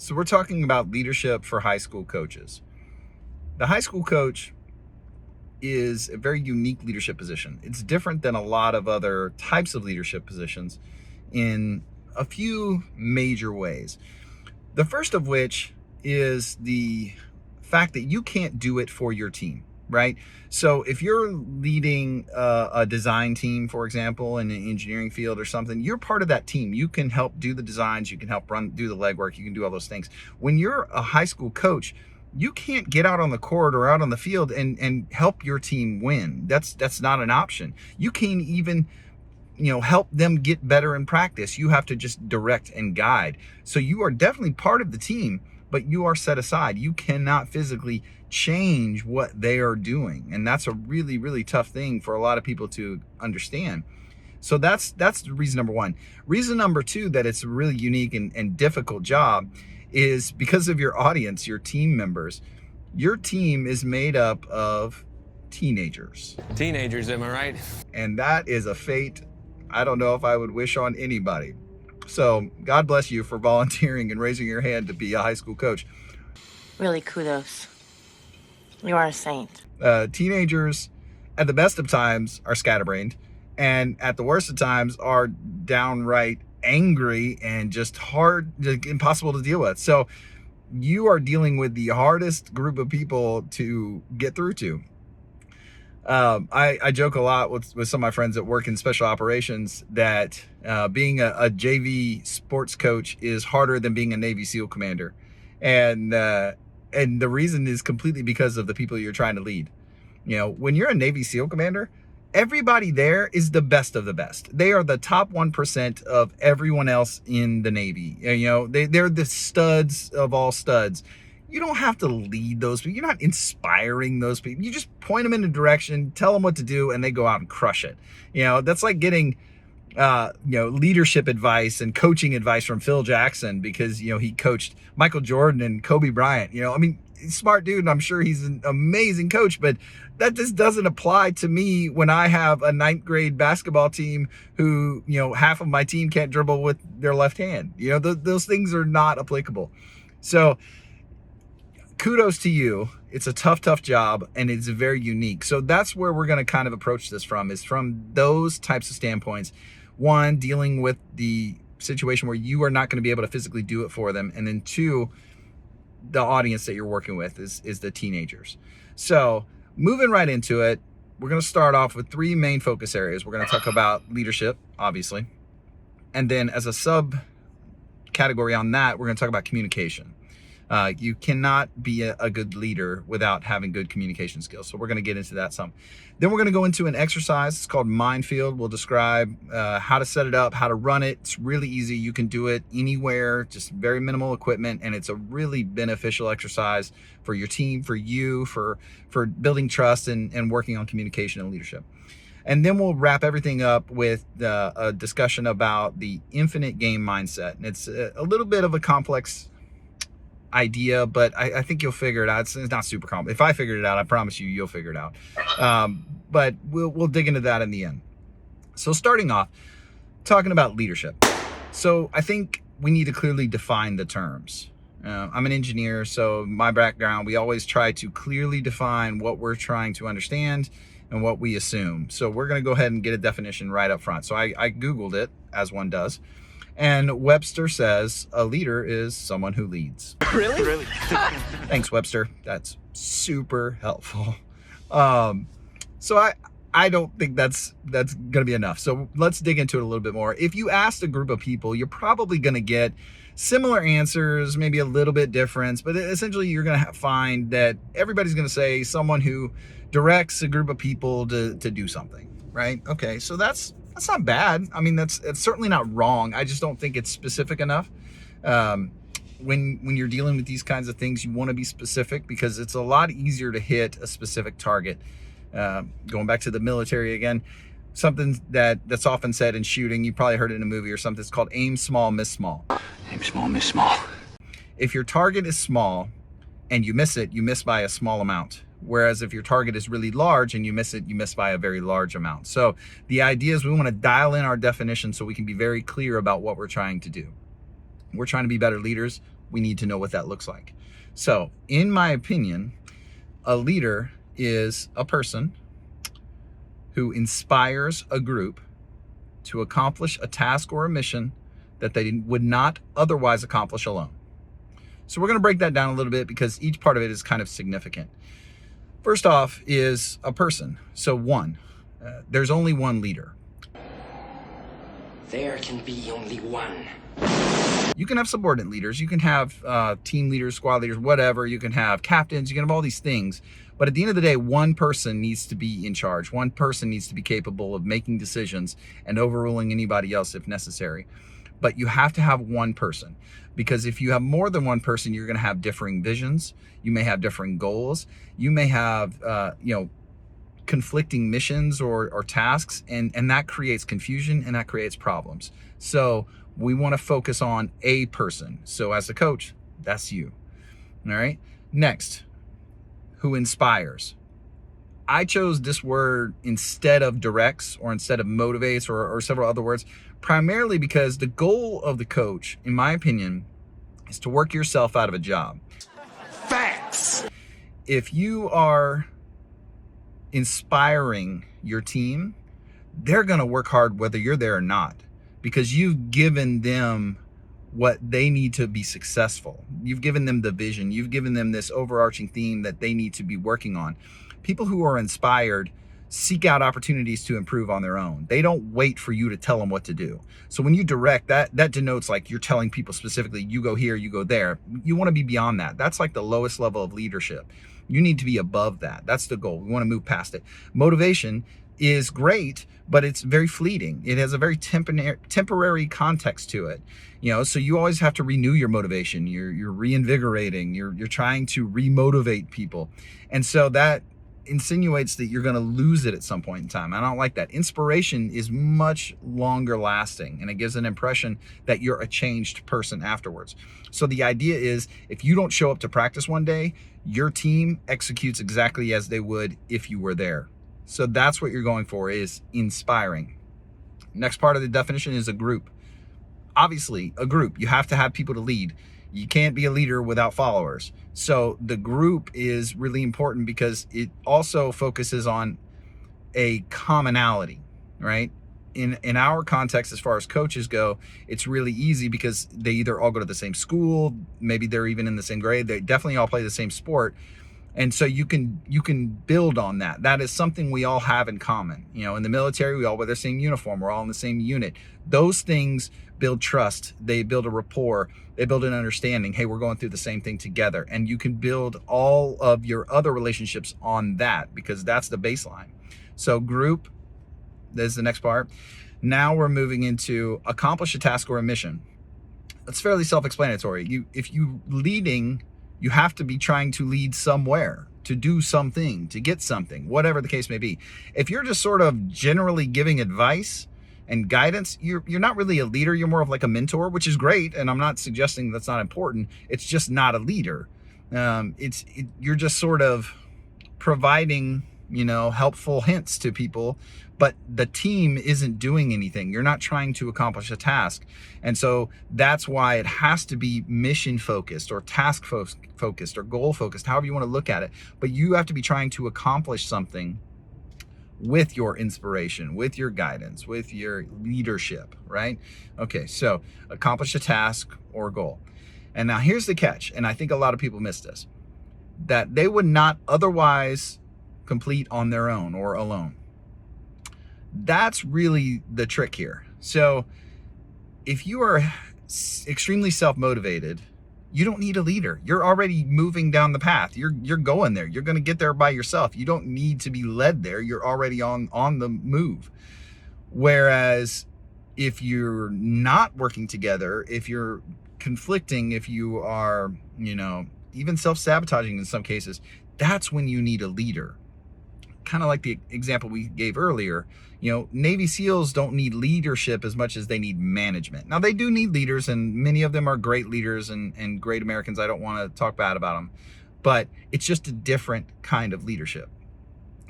So we're talking about leadership for high school coaches. The high school coach is a very unique leadership position. It's different than a lot of other types of leadership positions in a few major ways. The first of which is the fact that you can't do it for your team, right? So if you're leading a design team, for example, in an engineering field or something, you're part of that team. You can help do the designs, you can help do the legwork, you can do all those things. When you're a high school coach, you can't get out on the court or out on the field and help your team win. That's not an option. You can't even help them get better in practice. You have to just direct and guide. So you are definitely part of the team, but you are set aside. You cannot physically change what they are doing. And that's a really, really tough thing for a lot of people to understand. So that's reason number one. Reason number two that it's a really unique and difficult job is because of your audience, your team members. Your team is made up of teenagers. Teenagers, am I right? And that is a fate I don't know if I would wish on anybody. So God bless you for volunteering and raising your hand to be a high school coach. Really, kudos. You are a saint. Teenagers, at the best of times, are scatterbrained, and at the worst of times are downright angry and just hard, impossible to deal with. So you are dealing with the hardest group of people to get through to. I joke a lot with some of my friends that work in special operations that being a JV sports coach is harder than being a Navy SEAL commander. And the reason is completely because of the people you're trying to lead. When you're a Navy SEAL commander, everybody there is the best of the best. They are the top 1% of everyone else in the Navy. They're the studs of all studs. You don't have to lead those people. You're not inspiring those people. You just point them in a direction, tell them what to do, and they go out and crush it. That's like getting, leadership advice and coaching advice from Phil Jackson because, he coached Michael Jordan and Kobe Bryant. He's a smart dude, and I'm sure he's an amazing coach, but that just doesn't apply to me when I have a 9th grade basketball team who, half of my team can't dribble with their left hand. Those things are not applicable. So, kudos to you. It's a tough job, and it's very unique. So that's where we're going to kind of approach this is from those types of standpoints. One, dealing with the situation where you are not going to be able to physically do it for them. And then two, the audience that you're working with is the teenagers. So moving right into it, we're going to start off with 3 main focus areas. We're going to talk about leadership, obviously. And then as a sub category on that, we're going to talk about communication. You cannot be a good leader without having good communication skills. So we're going to get into that some. Then we're going to go into an exercise. It's called Minefield. We'll describe how to set it up, how to run it. It's really easy. You can do it anywhere, just very minimal equipment. And it's a really beneficial exercise for your team, for you, for building trust and working on communication and leadership. And then we'll wrap everything up with a discussion about the infinite game mindset. And it's a little bit of a complex idea, but I think you'll figure it out. It's not super complicated. If I figured it out, I promise you'll figure it out. But we'll dig into that in the end. So starting off, talking about leadership. So I think we need to clearly define the terms. I'm an engineer, so my background, we always try to clearly define what we're trying to understand and what we assume. So we're going to go ahead and get a definition right up front. So I Googled it, as one does. And Webster says a leader is someone who leads. Really? Thanks, Webster. That's super helpful. So I don't think that's going to be enough. So let's dig into it a little bit more. If you asked a group of people, you're probably going to get similar answers, maybe a little bit different, but essentially you're going to find that everybody's going to say someone who directs a group of people to do something, right? Okay, so that's not bad. I mean, it's certainly not wrong. I just don't think it's specific enough. When you're dealing with these kinds of things, you want to be specific because it's a lot easier to hit a specific target. Going back to the military again, something that's often said in shooting, you probably heard it in a movie or something, it's called aim small, miss small. Aim small, miss small. If your target is small and you miss it, you miss by a small amount. Whereas if your target is really large and you miss it, you miss by a very large amount. So the idea is we want to dial in our definition so we can be very clear about what we're trying to do. We're trying to be better leaders. we need to know what that looks like. So in my opinion, a leader is a person who inspires a group to accomplish a task or a mission that they would not otherwise accomplish alone. So we're going to break that down a little bit because each part of it is kind of significant. First off is a person. So one, there's only one leader. There can be only one. You can have subordinate leaders. You can have team leaders, squad leaders, whatever. You can have captains. You can have all these things. But at the end of the day, one person needs to be in charge. One person needs to be capable of making decisions and overruling anybody else if necessary. But you have to have one person, because if you have more than one person, you're going to have differing visions. You may have differing goals. You may have, conflicting missions or tasks, and that creates confusion and that creates problems. So we want to focus on a person. So as a coach, that's you. All right. Next, who inspires. I chose this word instead of directs or instead of motivates or several other words, primarily because the goal of the coach, in my opinion, is to work yourself out of a job. Facts. If you are inspiring your team, they're going to work hard whether you're there or not, because you've given them what they need to be successful. You've given them the vision. You've given them this overarching theme that they need to be working on. People who are inspired seek out opportunities to improve on their own. They don't wait for you to tell them what to do. So when you direct, that denotes like you're telling people specifically, you go here, you go there. You want to be beyond that. That's like the lowest level of leadership. You need to be above that. That's the goal. We want to move past it. Motivation is great, but it's very fleeting. It has a very temporary context to it. So you always have to renew your motivation. You're reinvigorating. You're trying to remotivate people. And so that insinuates that you're going to lose it at some point in time. I don't like that. Inspiration is much longer lasting, and it gives an impression that you're a changed person afterwards. So the idea is, if you don't show up to practice one day, your team executes exactly as they would if you were there. So that's what you're going for, is inspiring. Next part of the definition is a group. Obviously, a group, you have to have people to lead. You can't be a leader without followers. So the group is really important because it also focuses on a commonality, right? In our context, as far as coaches go, it's really easy because they either all go to the same school, maybe they're even in the same grade, they definitely all play the same sport. And so you can build on that. That is something we all have in common. In the military, we all wear the same uniform. We're all in the same unit. Those things build trust. They build a rapport. They build an understanding. Hey, we're going through the same thing together. And you can build all of your other relationships on that, because that's the baseline. So group, there's the next part. Now we're moving into accomplish a task or a mission. That's fairly self-explanatory. If you leading, you have to be trying to lead somewhere, to do something, to get something, whatever the case may be. If you're just sort of generally giving advice and guidance, you're not really a leader. You're more of like a mentor, which is great. And I'm not suggesting that's not important. It's just not a leader. You're just sort of providing, helpful hints to people, but the team isn't doing anything. You're not trying to accomplish a task. And so that's why it has to be mission focused or task focused or goal focused, however you want to look at it. But you have to be trying to accomplish something with your inspiration, with your guidance, with your leadership, right? Okay, so accomplish a task or goal. And now here's the catch, and I think a lot of people miss this, that they would not otherwise complete on their own or alone. That's really the trick here. So if you are extremely self-motivated, you don't need a leader. You're already moving down the path. You're going there. You're going to get there by yourself. You don't need to be led there. You're already on the move. Whereas if you're not working together, if you're conflicting, if you are, even self-sabotaging in some cases, that's when you need a leader. Kind of like the example we gave earlier, Navy SEALs don't need leadership as much as they need management. Now, they do need leaders, and many of them are great leaders and great Americans. I don't want to talk bad about them, but it's just a different kind of leadership.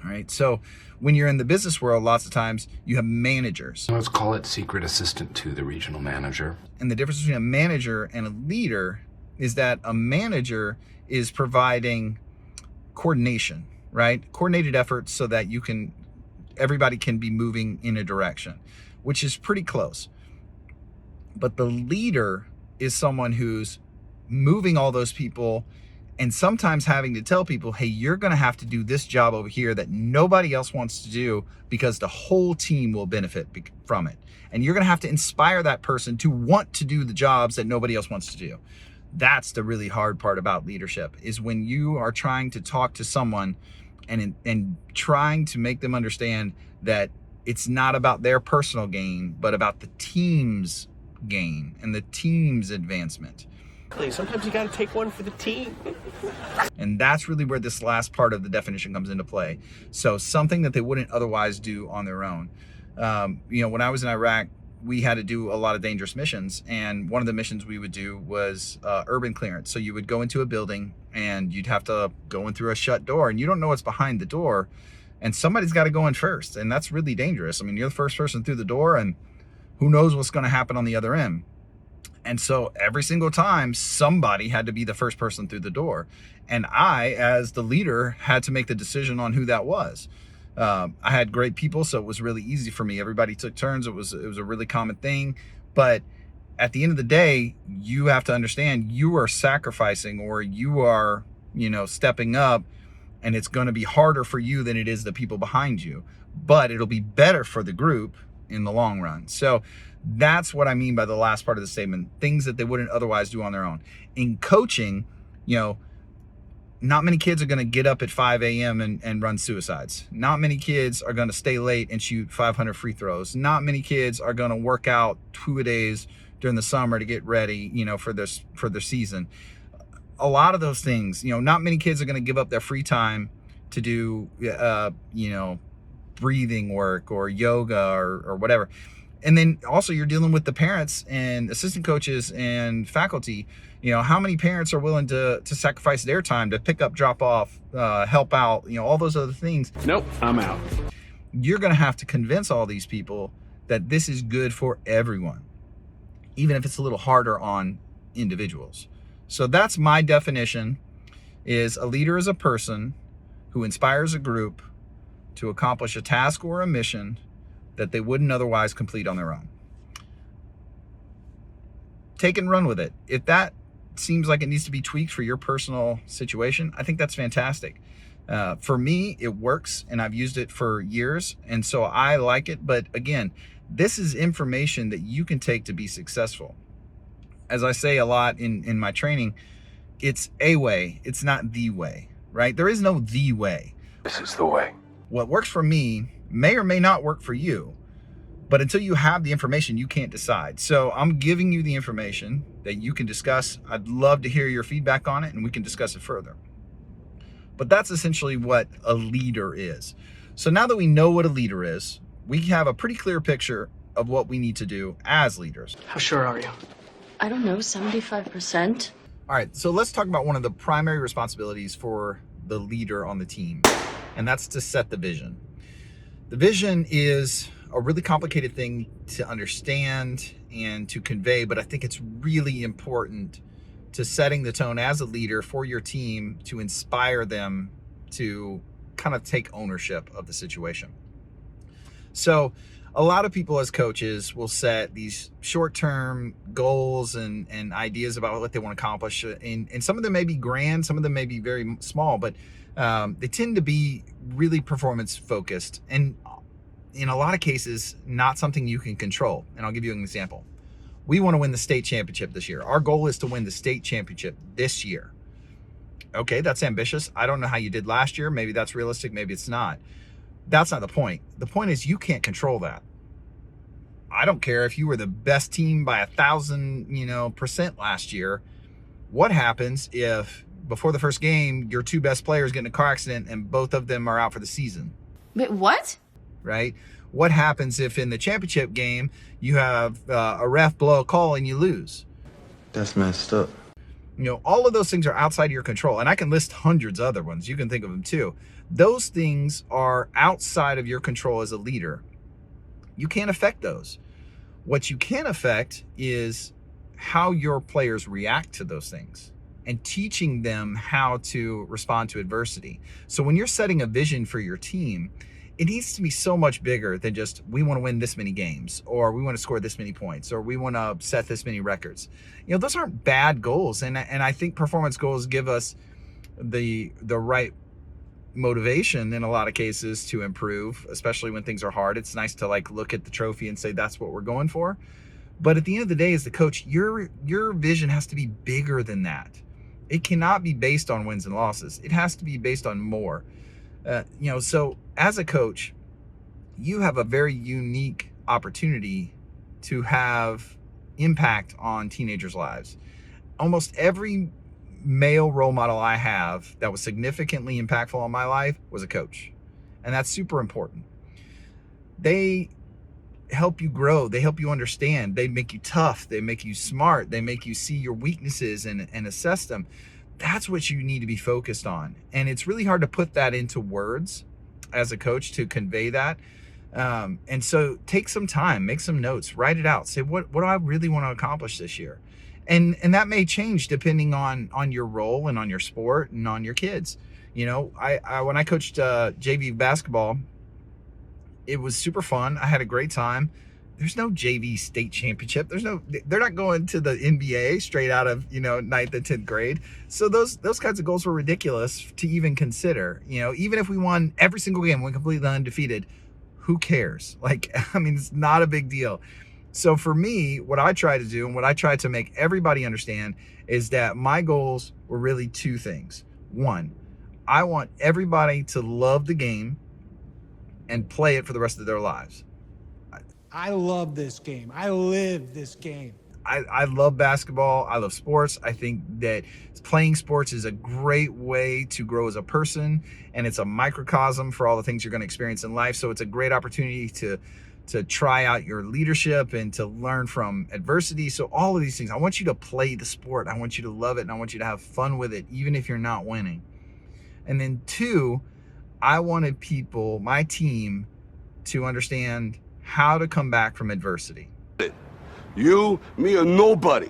All right. So when you're in the business world, lots of times you have managers. Let's call it secret assistant to the regional manager. And the difference between a manager and a leader is that a manager is providing coordination, right? Coordinated efforts so that everybody can be moving in a direction, which is pretty close. But the leader is someone who's moving all those people and sometimes having to tell people, hey, you're going to have to do this job over here that nobody else wants to do because the whole team will benefit from it. And you're going to have to inspire that person to want to do the jobs that nobody else wants to do. That's the really hard part about leadership, is when you are trying to talk to someone and trying to make them understand that it's not about their personal gain, but about the team's gain and the team's advancement. Sometimes you got to take one for the team. And that's really where this last part of the definition comes into play. So something that they wouldn't otherwise do on their own. When I was in Iraq, we had to do a lot of dangerous missions. And one of the missions we would do was urban clearance. So you would go into a building and you'd have to go in through a shut door, and you don't know what's behind the door. And somebody's got to go in first. And that's really dangerous. I mean, you're the first person through the door, and who knows what's going to happen on the other end. And so every single time, somebody had to be the first person through the door. And I, as the leader, had to make the decision on who that was. I had great people, so it was really easy for me. Everybody took turns. It was a really common thing. But at the end of the day, you have to understand you are sacrificing, or you are, stepping up, and it's going to be harder for you than it is the people behind you. But it'll be better for the group in the long run. So that's what I mean by the last part of the statement, things that they wouldn't otherwise do on their own. In coaching, not many kids are going to get up at 5 a.m. and run suicides. Not many kids are going to stay late and shoot 500 free throws. Not many kids are going to work out 2-a-days during the summer to get ready, for their season. A lot of those things, not many kids are going to give up their free time to do, breathing work or yoga or whatever. And then also you're dealing with the parents and assistant coaches and faculty. How many parents are willing to sacrifice their time to pick up, drop off, help out, all those other things. Nope, I'm out. You're going to have to convince all these people that this is good for everyone, even if it's a little harder on individuals. So that's my definition, is a leader is a person who inspires a group to accomplish a task or a mission that they wouldn't otherwise complete on their own. Take and run with it. If that seems like it needs to be tweaked for your personal situation, I think that's fantastic. For me, it works, and I've used it for years, and so I like it. But again, this is information that you can take to be successful. As I say a lot in my training, it's a way, it's not the way, right? There is no the way. This is the way. What works for me may or may not work for you, but until you have the information, you can't decide. So I'm giving you the information that you can discuss. I'd love to hear your feedback on it, and we can discuss it further. But that's essentially what a leader is. So now that we know what a leader is, we have a pretty clear picture of what we need to do as leaders. How sure are you? I don't know, 75%. All right, so let's talk about one of the primary responsibilities for the leader on the team, and that's to set the vision. The vision is a really complicated thing to understand and to convey, but I think it's really important to setting the tone as a leader for your team to inspire them to kind of take ownership of the situation. So a lot of people as coaches will set these short-term goals and ideas about what they want to accomplish. And some of them may be grand, some of them may be very small, but they tend to be really performance focused. And in a lot of cases, not something you can control. And I'll give you an example. We want to win the state championship this year. Our goal is to win the state championship this year. Okay, that's ambitious. I don't know how you did last year. Maybe that's realistic, maybe it's not. That's not the point. The point is you can't control that. I don't care if you were the best team by 1,000%, last year. What happens if before the first game, your two best players get in a car accident and both of them are out for the season? Wait, what? Right? What happens if in the championship game you have a ref blow a call and you lose? That's messed up. All of those things are outside of your control, and I can list hundreds of other ones. You can think of them too. Those things are outside of your control as a leader. You can't affect those. What you can affect is how your players react to those things and teaching them how to respond to adversity. So when you're setting a vision for your team, it needs to be so much bigger than just, we want to win this many games, or we want to score this many points, or we want to set this many records. You know, those aren't bad goals. And I think performance goals give us the right motivation in a lot of cases to improve, especially when things are hard. It's nice to like look at the trophy and say, that's what we're going for. But at the end of the day, as the coach, your vision has to be bigger than that. It cannot be based on wins and losses. It has to be based on more. So as a coach, you have a very unique opportunity to have impact on teenagers' lives. Almost every male role model I have that was significantly impactful on my life was a coach. And that's super important. They help you grow. They help you understand. They make you tough. They make you smart. They make you see your weaknesses and assess them. That's what you need to be focused on. And it's really hard to put that into words as a coach to convey that. And so take some time, make some notes, write it out. Say, what do I really want to accomplish this year? And that may change depending on your role and on your sport and on your kids. You know, I when I coached JV basketball, it was super fun. I had a great time. There's no JV state championship. They're not going to the NBA straight out of, 9th and 10th grade. So those kinds of goals were ridiculous to even consider. You know, even if we won every single game, went completely undefeated, who cares? It's not a big deal. So for me, what I try to do and what I try to make everybody understand is that my goals were really two things. One, I want everybody to love the game and play it for the rest of their lives. I love this game. I live this game. I love basketball. I love sports. I think that playing sports is a great way to grow as a person, and it's a microcosm for all the things you're going to experience in life. So it's a great opportunity to try out your leadership and to learn from adversity. So all of these things, I want you to play the sport. I want you to love it, and I want you to have fun with it, even if you're not winning. And then two, I wanted people, my team, to understand how to come back from adversity. You, me, or nobody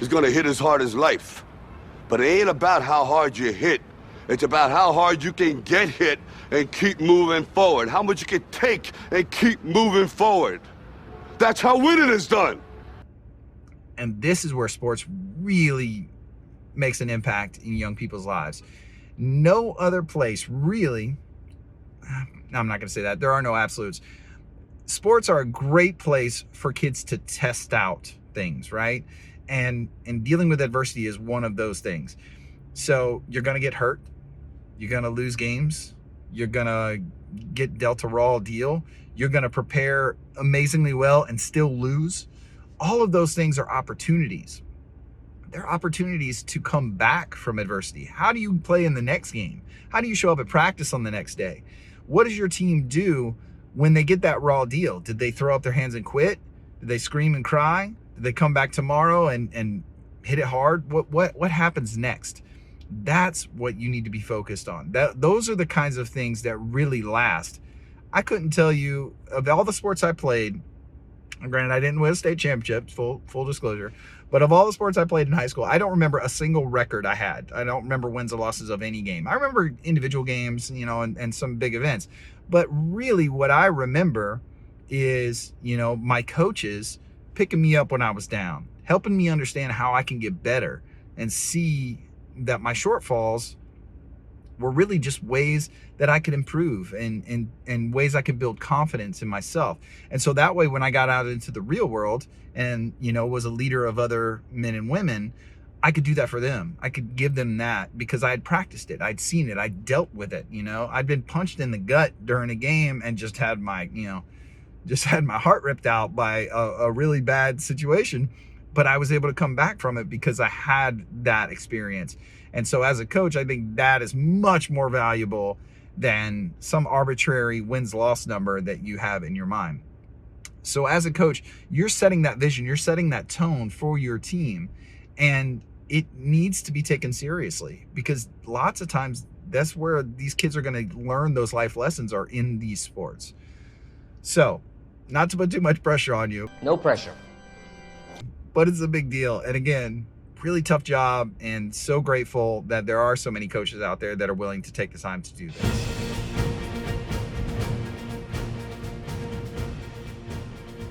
is gonna hit as hard as life. But it ain't about how hard you hit. It's about how hard you can get hit and keep moving forward. How much you can take and keep moving forward. That's how winning is done. And this is where sports really makes an impact in young people's lives. No other place really, I'm not gonna say that, there are no absolutes. Sports are a great place for kids to test out things, right? And dealing with adversity is one of those things. So you're going to get hurt. You're going to lose games. You're going to get dealt a raw deal. You're going to prepare amazingly well and still lose. All of those things are opportunities. They're opportunities to come back from adversity. How do you play in the next game? How do you show up at practice on the next day? What does your team do when they get that raw deal? Did they throw up their hands and quit? Did they scream and cry? Did they come back tomorrow and hit it hard? What happens next? That's what you need to be focused on. Those are the kinds of things that really last. I couldn't tell you, of all the sports I played, granted I didn't win a state championship, full disclosure, but of all the sports I played in high school, I don't remember a single record I had. I don't remember wins or losses of any game. I remember individual games, and some big events. But really what I remember is, my coaches picking me up when I was down, helping me understand how I can get better and see that my shortfalls were really just ways that I could improve and ways I could build confidence in myself. And so that way, when I got out into the real world and, was a leader of other men and women, I could do that for them. I could give them that because I had practiced it. I'd seen it. I dealt with it. I'd been punched in the gut during a game and just had my heart ripped out by a really bad situation. But I was able to come back from it because I had that experience. And so as a coach, I think that is much more valuable than some arbitrary wins-loss number that you have in your mind. So as a coach, you're setting that vision, you're setting that tone for your team, and it needs to be taken seriously because lots of times that's where these kids are going to learn those life lessons are in these sports. So, not to put too much pressure on you. No pressure. but it's a big deal. And again, really tough job, and so grateful that there are so many coaches out there that are willing to take the time to do this.